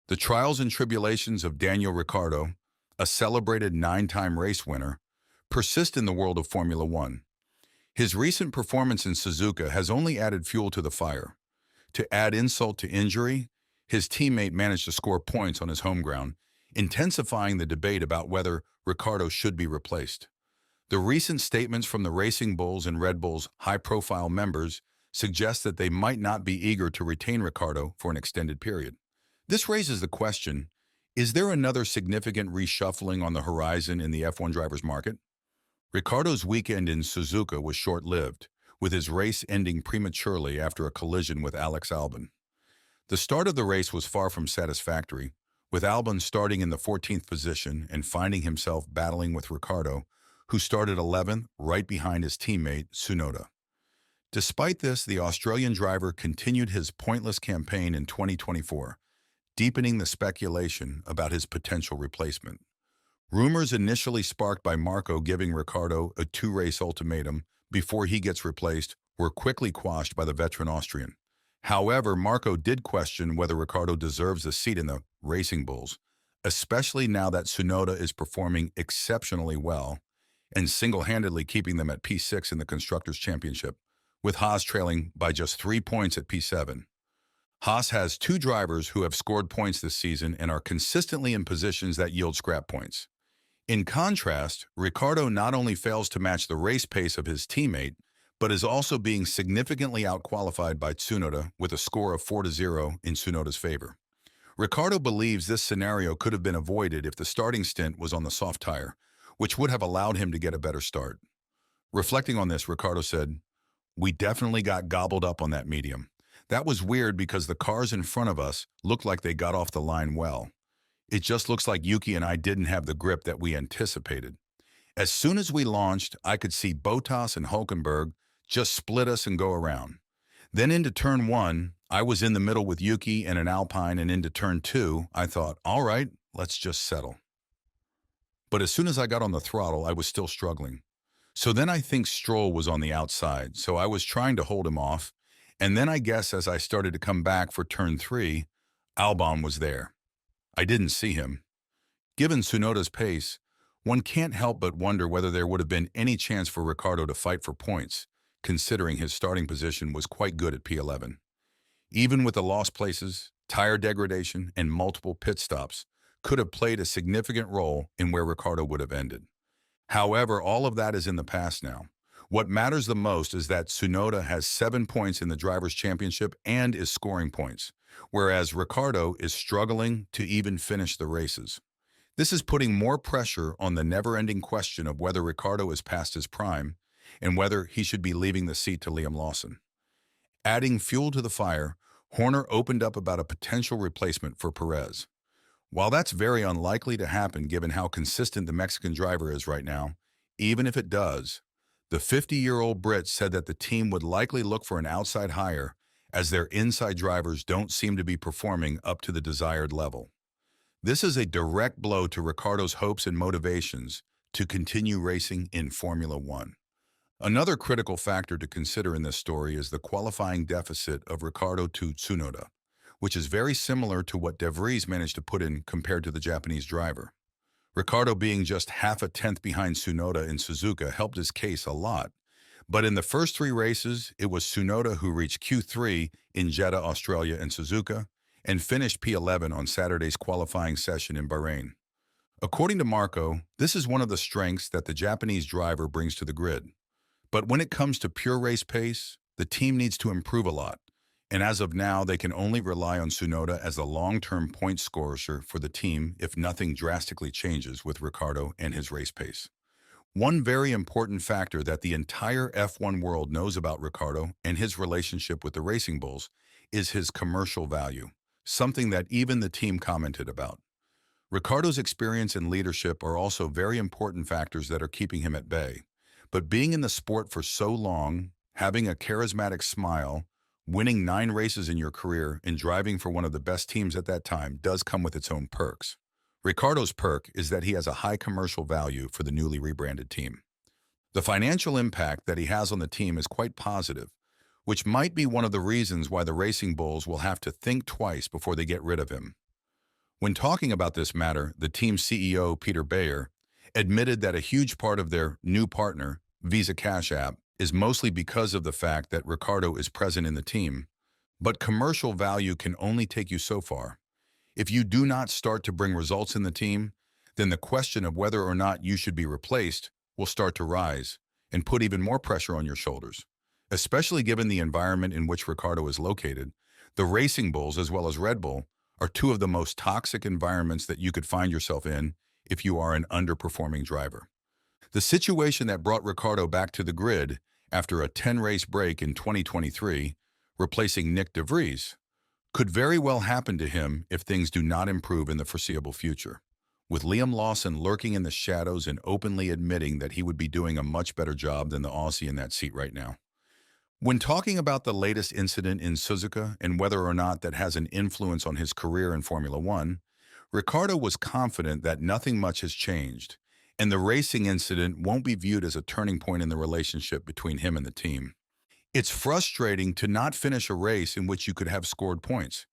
The trials and tribulations of Daniel Ricciardo, a celebrated 9-time race winner, persist in the world of Formula One. His recent performance in Suzuka has only added fuel to the fire. To add insult to injury, his teammate managed to score points on his home ground, intensifying the debate about whether Ricciardo should be replaced. The recent statements from the Racing Bulls and Red Bull's high-profile members suggest that they might not be eager to retain Ricciardo for an extended period. This raises the question, is there another significant reshuffling on the horizon in the F1 drivers' market? Ricciardo's weekend in Suzuka was short-lived, with his race ending prematurely after a collision with Alex Albon. The start of the race was far from satisfactory, with Albon starting in the 14th position and finding himself battling with Ricciardo, who started 11th right behind his teammate Tsunoda. Despite this, the Australian driver continued his pointless campaign in 2024, deepening the speculation about his potential replacement. Rumors initially sparked by Marco giving Ricciardo a 2-race ultimatum before he gets replaced were quickly quashed by the veteran Austrian. However, Marco did question whether Ricciardo deserves a seat in the Racing Bulls, especially now that Tsunoda is performing exceptionally well and single-handedly keeping them at P6 in the Constructors' Championship, with Haas trailing by just 3 points at P7. Haas has 2 drivers who have scored points this season and are consistently in positions that yield scrap points. In contrast, Ricciardo not only fails to match the race pace of his teammate, but is also being significantly outqualified by Tsunoda with a score of 4-0 in Tsunoda's favor. Ricciardo believes this scenario could have been avoided if the starting stint was on the soft tire, which would have allowed him to get a better start. Reflecting on this, Ricciardo said, "We definitely got gobbled up on that medium. That was weird because the cars in front of us looked like they got off the line well. It just looks like Yuki and I didn't have the grip that we anticipated. As soon as we launched, I could see Bottas and Hülkenberg just split us and go around. Then into turn 1, I was in the middle with Yuki and an Alpine, and into turn 2, I thought, all right, let's just settle. But as soon as I got on the throttle, I was still struggling. So then I think Stroll was on the outside, so I was trying to hold him off, and then I guess as I started to come back for turn 3, Albon was there. I didn't see him. Given Tsunoda's pace, one can't help but wonder whether there would have been any chance for Ricciardo to fight for points, considering his starting position was quite good at P11. Even with the lost places, tire degradation, and multiple pit stops could have played a significant role in where Ricciardo would have ended. However, all of that is in the past now. What matters the most is that Tsunoda has 7 points in the Drivers' Championship and is scoring points, whereas Ricciardo is struggling to even finish the races. This is putting more pressure on the never-ending question of whether Ricciardo is past his prime and whether he should be leaving the seat to Liam Lawson. Adding fuel to the fire, Horner opened up about a potential replacement for Perez. While that's very unlikely to happen given how consistent the Mexican driver is right now, even if it does, the 50-year-old Brit said that the team would likely look for an outside hire as their inside drivers don't seem to be performing up to the desired level. This is a direct blow to Ricciardo's hopes and motivations to continue racing in Formula One. Another critical factor to consider in this story is the qualifying deficit of Ricciardo to Tsunoda, which is very similar to what De Vries managed to put in compared to the Japanese driver. Ricciardo being just half a tenth behind Tsunoda in Suzuka helped his case a lot, but in the first 3 races, it was Tsunoda who reached Q3 in Jeddah, Australia, and Suzuka, and finished P11 on Saturday's qualifying session in Bahrain. According to Marco, this is one of the strengths that the Japanese driver brings to the grid. But when it comes to pure race pace, the team needs to improve a lot, and as of now, they can only rely on Tsunoda as the long-term point scorer for the team if nothing drastically changes with Ricciardo and his race pace. One very important factor that the entire F1 world knows about Ricciardo and his relationship with the Racing Bulls is his commercial value, something that even the team commented about. Ricciardo's experience and leadership are also very important factors that are keeping him at bay. But being in the sport for so long, having a charismatic smile, winning 9 races in your career, and driving for one of the best teams at that time does come with its own perks. Ricciardo's perk is that he has a high commercial value for the newly rebranded team. The financial impact that he has on the team is quite positive, which might be one of the reasons why the Racing Bulls will have to think twice before they get rid of him. When talking about this matter, the team CEO, Peter Bayer, admitted that a huge part of their new partner, Visa Cash App, is mostly because of the fact that Ricciardo is present in the team. But commercial value can only take you so far. If you do not start to bring results in the team, then the question of whether or not you should be replaced will start to rise and put even more pressure on your shoulders. Especially given the environment in which Ricciardo is located, the Racing Bulls as well as Red Bull are two of the most toxic environments that you could find yourself in if you are an underperforming driver. The situation that brought Ricciardo back to the grid after a 10-race break in 2023, replacing Nick de Vries, could very well happen to him if things do not improve in the foreseeable future, with Liam Lawson lurking in the shadows and openly admitting that he would be doing a much better job than the Aussie in that seat right now. When talking about the latest incident in Suzuka and whether or not that has an influence on his career in Formula One, Ricciardo was confident that nothing much has changed, and the racing incident won't be viewed as a turning point in the relationship between him and the team. It's frustrating to not finish a race in which you could have scored points.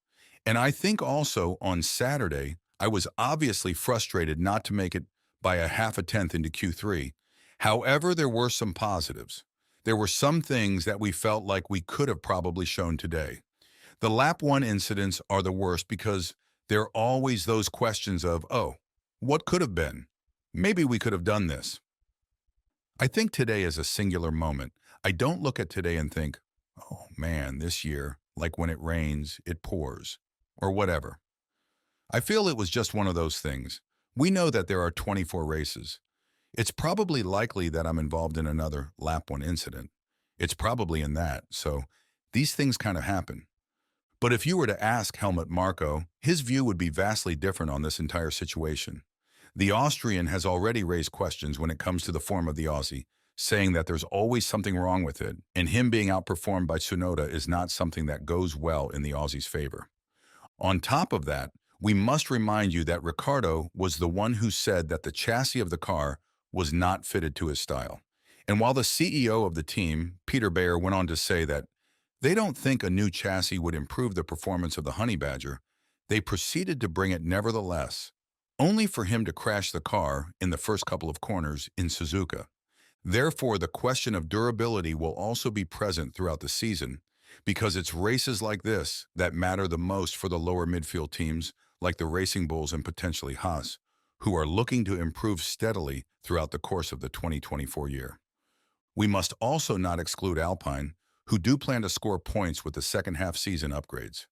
And I think also on Saturday, I was obviously frustrated not to make it by a half a tenth into Q3. However, there were some positives. There were some things that we felt like we could have probably shown today. The lap one incidents are the worst because there are always those questions of, oh, what could have been? Maybe we could have done this. I think today is a singular moment. I don't look at today and think, oh man, this year, like when it rains, it pours, or whatever. I feel it was just one of those things. We know that there are 24 races. It's probably likely that I'm involved in another lap one incident. It's probably in that, so these things kind of happen. But if you were to ask Helmut Marko, his view would be vastly different on this entire situation. The Austrian has already raised questions when it comes to the form of the Aussie, saying that there's always something wrong with it, and him being outperformed by Tsunoda is not something that goes well in the Aussie's favor. On top of that, we must remind you that Ricciardo was the one who said that the chassis of the car was not fitted to his style. And while the CEO of the team, Peter Bayer, went on to say that they don't think a new chassis would improve the performance of the Honey Badger, they proceeded to bring it nevertheless, only for him to crash the car in the first couple of corners in Suzuka. Therefore, the question of durability will also be present throughout the season, because it's races like this that matter the most for the lower midfield teams like the Racing Bulls and potentially Haas, who are looking to improve steadily throughout the course of the 2024 year. We must also not exclude Alpine, who do plan to score points with the second half season upgrades.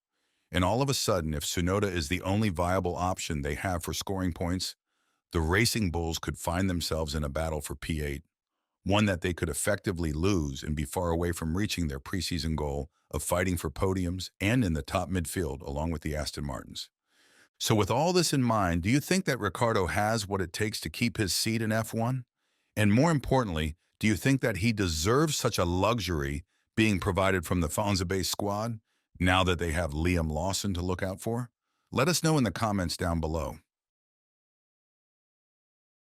And all of a sudden, if Tsunoda is the only viable option they have for scoring points, the Racing Bulls could find themselves in a battle for P8, one that they could effectively lose and be far away from reaching their preseason goal of fighting for podiums and in the top midfield along with the Aston Martins. So with all this in mind, do you think that Ricciardo has what it takes to keep his seat in F1? And more importantly, do you think that he deserves such a luxury being provided from the Fonza-based squad now that they have Liam Lawson to look out for? Let us know in the comments down below.